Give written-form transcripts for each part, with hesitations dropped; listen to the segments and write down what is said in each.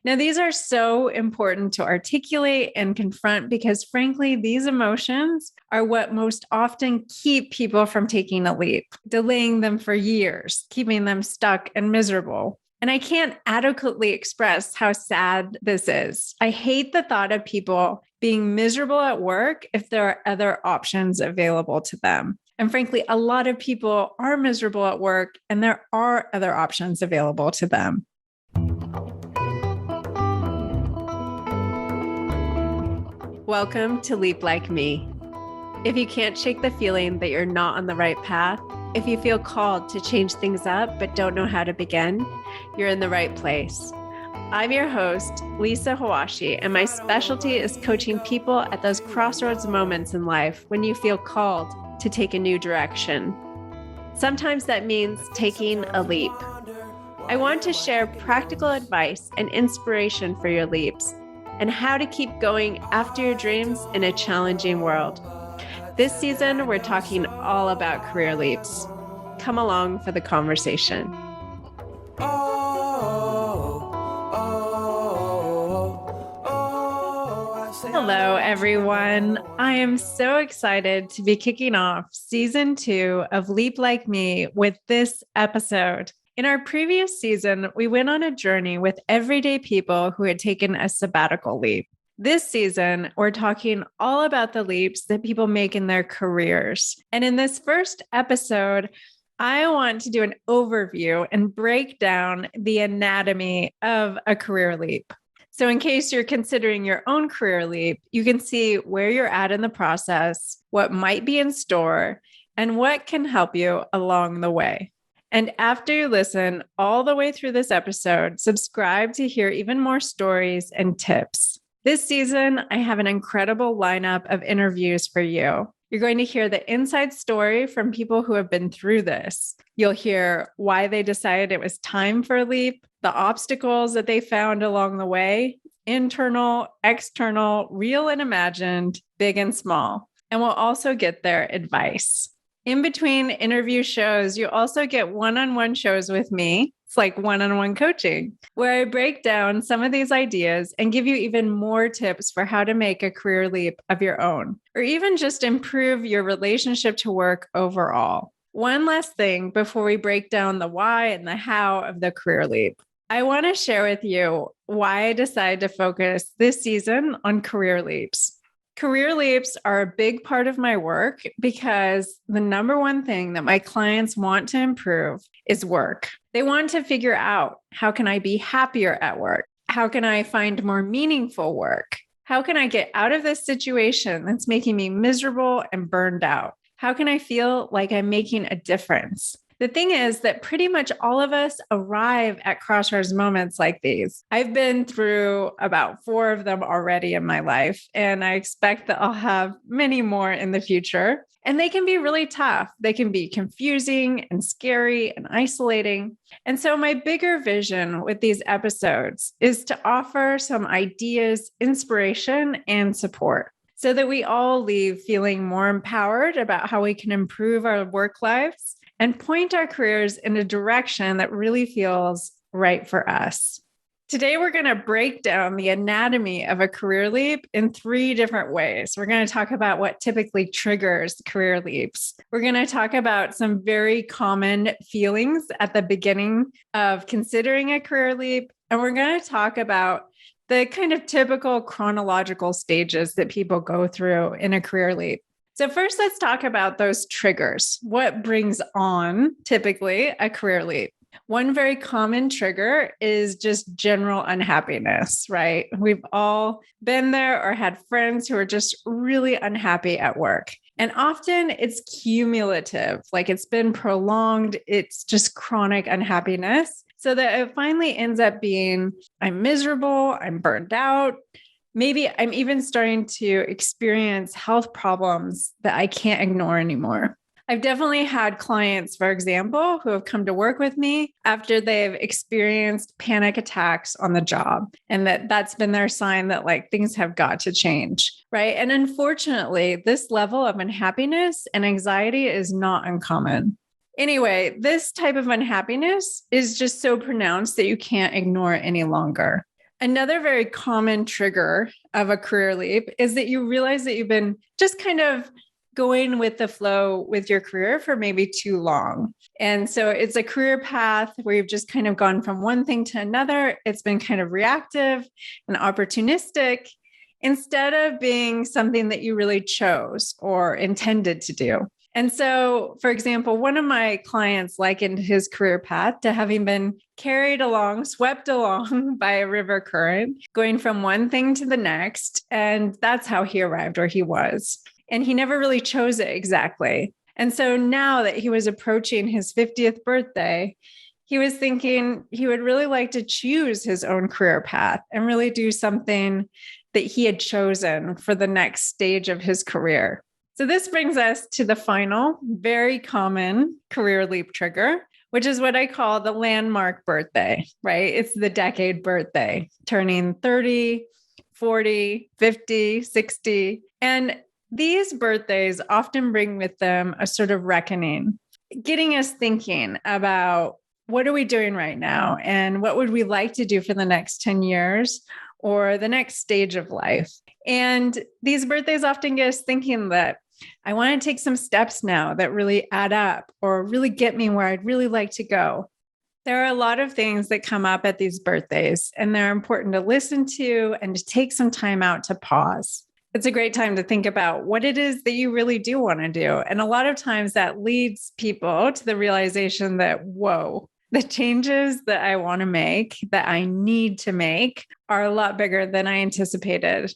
Now, these are so important to articulate and confront because, frankly, these emotions are what most often keep people from taking a leap, delaying them for years, keeping them stuck and miserable. And I can't adequately express how sad this is. I hate the thought of people being miserable at work if there are other options available to them. And frankly, a lot of people are miserable at work and there are other options available to them. Welcome to Leap Like Me. If you can't shake the feeling that you're not on the right path, if you feel called to change things up but don't know how to begin, you're in the right place. I'm your host, Lisa Hawashi, and my specialty is coaching people at those crossroads moments in life when you feel called to take a new direction. Sometimes that means taking a leap. I want to share practical advice and inspiration for your leaps and how to keep going after your dreams in a challenging world. This season, we're talking all about career leaps. Come along for the conversation. Hello, everyone. I am so excited to be kicking off season 2 of Leap Like Me with this episode. In our previous season, we went on a journey with everyday people who had taken a sabbatical leap. This season, we're talking all about the leaps that people make in their careers. And in this first episode, I want to do an overview and break down the anatomy of a career leap. So in case you're considering your own career leap, you can see where you're at in the process, what might be in store, and what can help you along the way. And after you listen all the way through this episode, subscribe to hear even more stories and tips. This season, I have an incredible lineup of interviews for you. You're going to hear the inside story from people who have been through this. You'll hear why they decided it was time for a leap, the obstacles that they found along the way, internal, external, real and imagined, big and small. And we'll also get their advice. In between interview shows, you also get one-on-one shows with me. It's like one-on-one coaching, where I break down some of these ideas and give you even more tips for how to make a career leap of your own, or even just improve your relationship to work overall. One last thing before we break down the why and the how of the career leap. I want to share with you why I decided to focus this season on career leaps. Career leaps are a big part of my work because the number one thing that my clients want to improve is work. They want to figure out, how can I be happier at work? How can I find more meaningful work? How can I get out of this situation that's making me miserable and burned out? How can I feel like I'm making a difference? The thing is that pretty much all of us arrive at crossroads moments like these. I've been through about 4 of them already in my life, and I expect that I'll have many more in the future. And they can be really tough. They can be confusing and scary and isolating. And so my bigger vision with these episodes is to offer some ideas, inspiration, and support, so that we all leave feeling more empowered about how we can improve our work lives and point our careers in a direction that really feels right for us. Today, we're going to break down the anatomy of a career leap in 3 different ways. We're going to talk about what typically triggers career leaps. We're going to talk about some very common feelings at the beginning of considering a career leap. And we're going to talk about the kind of typical chronological stages that people go through in a career leap. So first, let's talk about those triggers. What brings on typically a career leap? One very common trigger is just general unhappiness, right? We've all been there or had friends who are just really unhappy at work. And often it's cumulative, like it's been prolonged. It's just chronic unhappiness. So that it finally ends up being, I'm miserable, I'm burned out. Maybe I'm even starting to experience health problems that I can't ignore anymore. I've definitely had clients, for example, who have come to work with me after they've experienced panic attacks on the job, and that's been their sign that like things have got to change, right? And unfortunately, this level of unhappiness and anxiety is not uncommon. Anyway, this type of unhappiness is just so pronounced that you can't ignore it any longer. Another very common trigger of a career leap is that you realize that you've been just kind of going with the flow with your career for maybe too long. And so it's a career path where you've just kind of gone from one thing to another. It's been kind of reactive and opportunistic instead of being something that you really chose or intended to do. And so, for example, one of my clients likened his career path to having been carried along, swept along by a river current, going from one thing to the next. And that's how he arrived where he was. And he never really chose it exactly. And so now that he was approaching his 50th birthday, he was thinking he would really like to choose his own career path and really do something that he had chosen for the next stage of his career. So this brings us to the final, very common career leap trigger, which is what I call the landmark birthday, right? It's the decade birthday, turning 30, 40, 50, 60. And these birthdays often bring with them a sort of reckoning, getting us thinking about what are we doing right now? And what would we like to do for the next 10 years or the next stage of life? And these birthdays often get us thinking that I want to take some steps now that really add up or really get me where I'd really like to go. There are a lot of things that come up at these birthdays, and they're important to listen to and to take some time out to pause. It's a great time to think about what it is that you really do want to do. And a lot of times that leads people to the realization that, whoa, the changes that I want to make, that I need to make, are a lot bigger than I anticipated.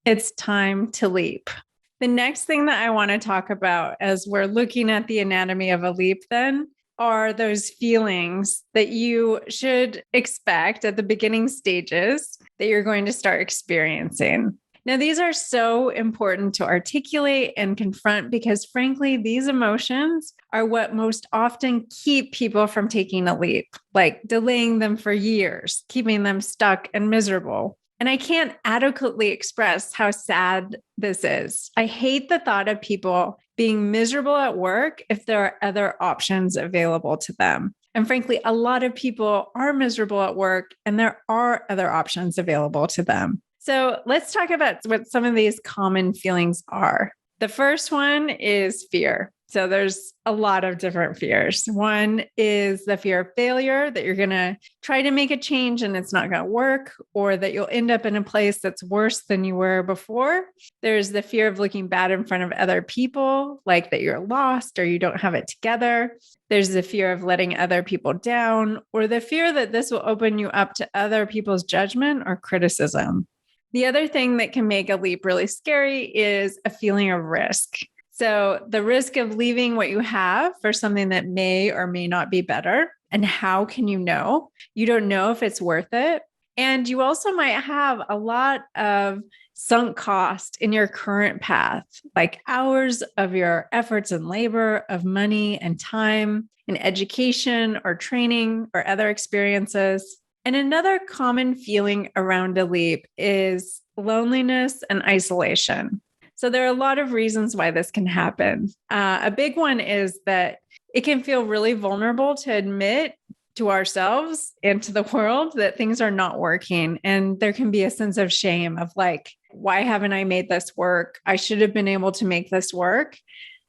It's time to leap. The next thing that I want to talk about as we're looking at the anatomy of a leap then are those feelings that you should expect at the beginning stages that you're going to start experiencing. Now, these are so important to articulate and confront because, frankly, these emotions are what most often keep people from taking a leap, like delaying them for years, keeping them stuck and miserable. And I can't adequately express how sad this is. I hate the thought of people being miserable at work if there are other options available to them. And frankly, a lot of people are miserable at work and there are other options available to them. So let's talk about what some of these common feelings are. The first one is fear. So there's a lot of different fears. One is the fear of failure, that you're going to try to make a change and it's not going to work, or that you'll end up in a place that's worse than you were before. There's the fear of looking bad in front of other people, like that you're lost or you don't have it together. There's the fear of letting other people down, or the fear that this will open you up to other people's judgment or criticism. The other thing that can make a leap really scary is a feeling of risk. So the risk of leaving what you have for something that may or may not be better. And how can you know? You don't know if it's worth it. And you also might have a lot of sunk cost in your current path, like hours of your efforts and labor, of money and time, in education or training or other experiences. And another common feeling around a leap is loneliness and isolation. So there are a lot of reasons why this can happen. A big one is that it can feel really vulnerable to admit to ourselves and to the world that things are not working. And there can be a sense of shame of like, why haven't I made this work? I should have been able to make this work.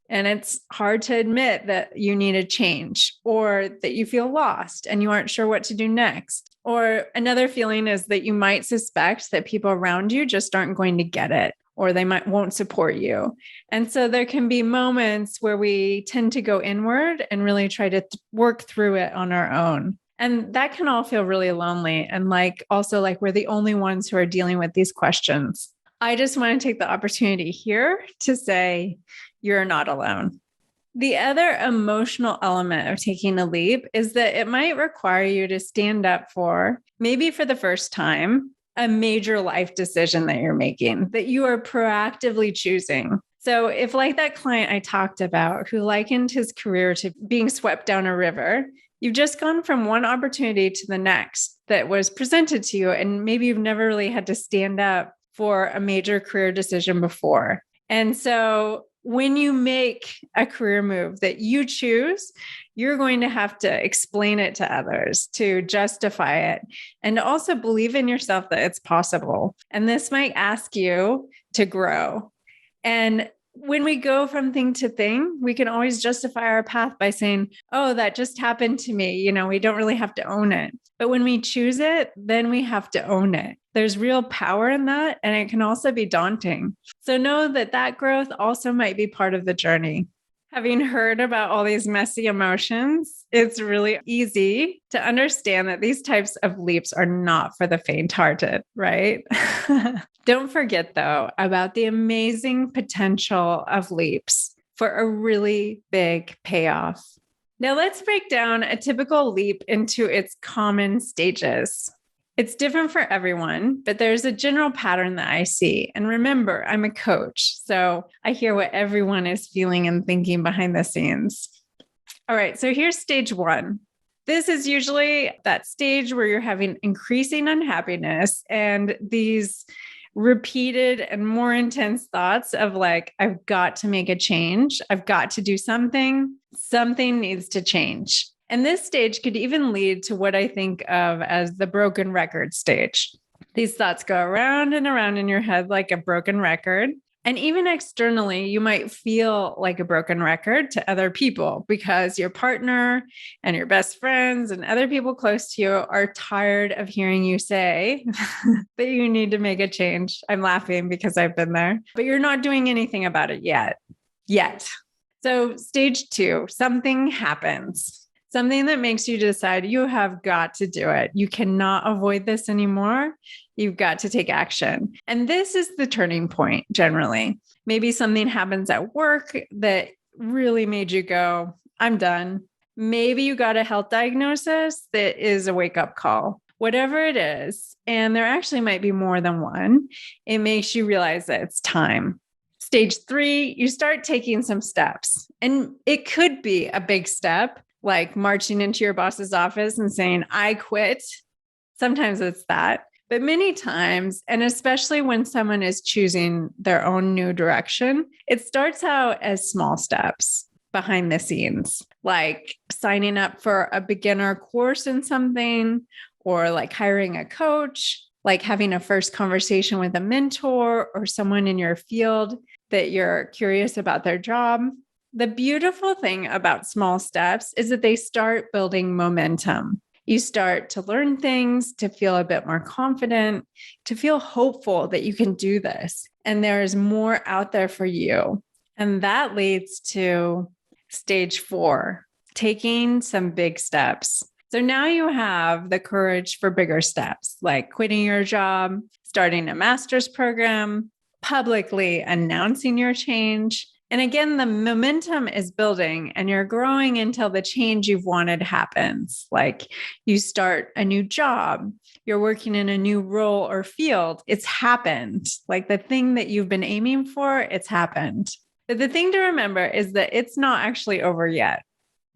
And it's hard to admit that you need a change or that you feel lost and you aren't sure what to do next. Or another feeling is that you might suspect that people around you just aren't going to get it, or they won't support you. And so there can be moments where we tend to go inward and really try to work through it on our own. And that can all feel really lonely. And also we're the only ones who are dealing with these questions. I just want to take the opportunity here to say, you're not alone. The other emotional element of taking a leap is that it might require you to stand up for, maybe for the first time, a major life decision that you're making, that you are proactively choosing. So if like that client I talked about who likened his career to being swept down a river, you've just gone from one opportunity to the next that was presented to you. And maybe you've never really had to stand up for a major career decision before. And so when you make a career move that you choose, you're going to have to explain it to others to justify it and to also believe in yourself that it's possible. And this might ask you to grow. And when we go from thing to thing, we can always justify our path by saying, oh, that just happened to me. We don't really have to own it. But when we choose it, then we have to own it. There's real power in that. And it can also be daunting. So know that growth also might be part of the journey. Having heard about all these messy emotions, it's really easy to understand that these types of leaps are not for the faint-hearted, right? Don't forget, though, about the amazing potential of leaps for a really big payoff. Now, let's break down a typical leap into its common stages. It's different for everyone, but there's a general pattern that I see. And remember, I'm a coach, so I hear what everyone is feeling and thinking behind the scenes. All right, so here's stage 1. This is usually that stage where you're having increasing unhappiness and these repeated and more intense thoughts of like, I've got to make a change. I've got to do something. Something needs to change. And this stage could even lead to what I think of as the broken record stage. These thoughts go around and around in your head like a broken record. And even externally, you might feel like a broken record to other people because your partner and your best friends and other people close to you are tired of hearing you say that you need to make a change. I'm laughing because I've been there, but you're not doing anything about it yet. So stage 2, something happens. Something that makes you decide you have got to do it. You cannot avoid this anymore. You've got to take action. And this is the turning point generally. Maybe something happens at work that really made you go, I'm done. Maybe you got a health diagnosis that is a wake-up call. Whatever it is, and there actually might be more than one, it makes you realize that it's time. Stage 3, you start taking some steps. And it could be a big step, like marching into your boss's office and saying, I quit. Sometimes it's that. But many times, and especially when someone is choosing their own new direction, it starts out as small steps behind the scenes, like signing up for a beginner course in something, or like hiring a coach, like having a first conversation with a mentor or someone in your field that you're curious about their job. The beautiful thing about small steps is that they start building momentum. You start to learn things, to feel a bit more confident, to feel hopeful that you can do this. And there's more out there for you. And that leads to stage 4, taking some big steps. So now you have the courage for bigger steps, like quitting your job, starting a master's program, publicly announcing your change. And again, the momentum is building and you're growing until the change you've wanted happens. Like you start a new job, you're working in a new role or field. It's happened. Like the thing that you've been aiming for, it's happened. But the thing to remember is that it's not actually over yet.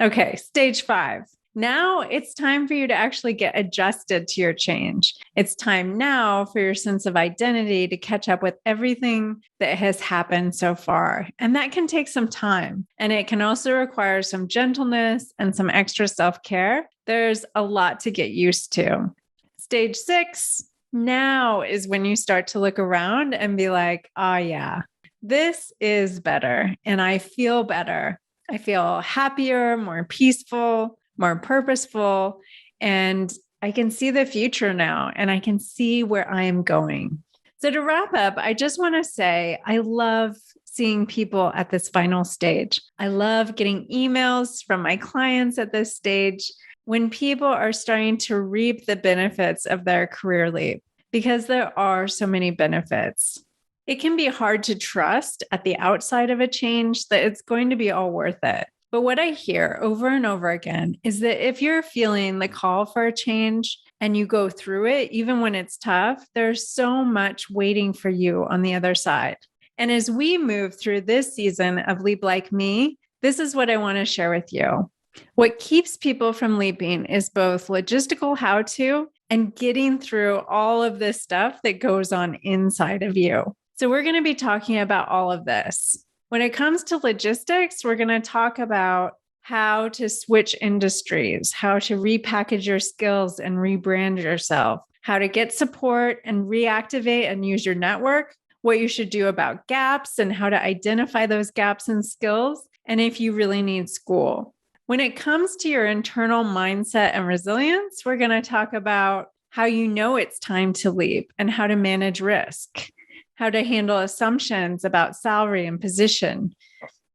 Okay, stage 5. Now it's time for you to actually get adjusted to your change. It's time now for your sense of identity to catch up with everything that has happened so far. And that can take some time. And it can also require some gentleness and some extra self-care. There's a lot to get used to. Stage 6, now is when you start to look around and be like, oh yeah, this is better. And I feel better. I feel happier, more peaceful, more purposeful, and I can see the future now, and I can see where I am going. So to wrap up, I just want to say, I love seeing people at this final stage. I love getting emails from my clients at this stage when people are starting to reap the benefits of their career leap, because there are so many benefits. It can be hard to trust at the outside of a change that it's going to be all worth it. But what I hear over and over again is that if you're feeling the call for a change and you go through it, even when it's tough, there's so much waiting for you on the other side. And as we move through this season of Leap Like Me, this is what I want to share with you. What keeps people from leaping is both logistical how-to and getting through all of this stuff that goes on inside of you. So we're going to be talking about all of this. When it comes to logistics, we're going to talk about how to switch industries, how to repackage your skills and rebrand yourself, how to get support and reactivate and use your network, what you should do about gaps and how to identify those gaps in skills, and if you really need school. When it comes to your internal mindset and resilience, we're going to talk about how you know it's time to leap and how to manage risk, how to handle assumptions about salary and position,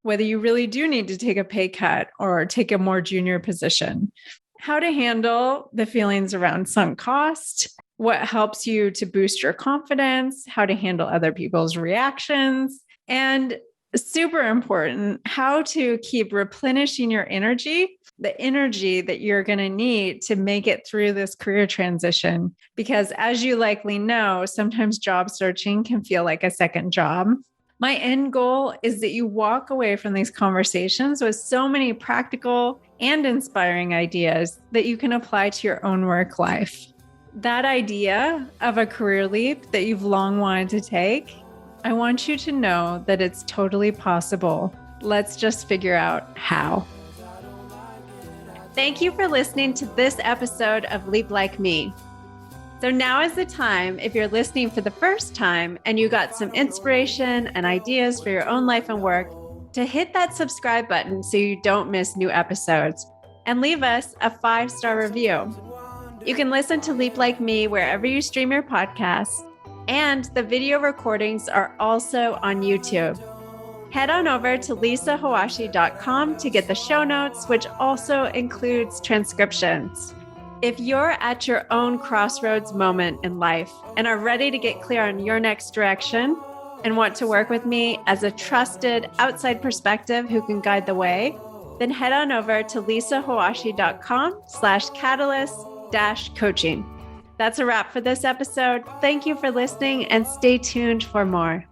whether you really do need to take a pay cut or take a more junior position, how to handle the feelings around sunk cost, what helps you to boost your confidence, how to handle other people's reactions, and super important, how to keep replenishing your energy, the energy that you're going to need to make it through this career transition. Because as you likely know, sometimes job searching can feel like a second job. My end goal is that you walk away from these conversations with so many practical and inspiring ideas that you can apply to your own work life. That idea of a career leap that you've long wanted to take, I want you to know that it's totally possible. Let's just figure out how. Thank you for listening to this episode of Leap Like Me. So now is the time, if you're listening for the first time and you got some inspiration and ideas for your own life and work, to hit that subscribe button so you don't miss new episodes and leave us a 5-star review. You can listen to Leap Like Me wherever you stream your podcasts, and the video recordings are also on YouTube. Head on over to lisahawashi.com to get the show notes, which also includes transcriptions. If you're at your own crossroads moment in life and are ready to get clear on your next direction and want to work with me as a trusted outside perspective who can guide the way, then head on over to lisahawashi.com/catalyst-coaching. That's a wrap for this episode. Thank you for listening and stay tuned for more.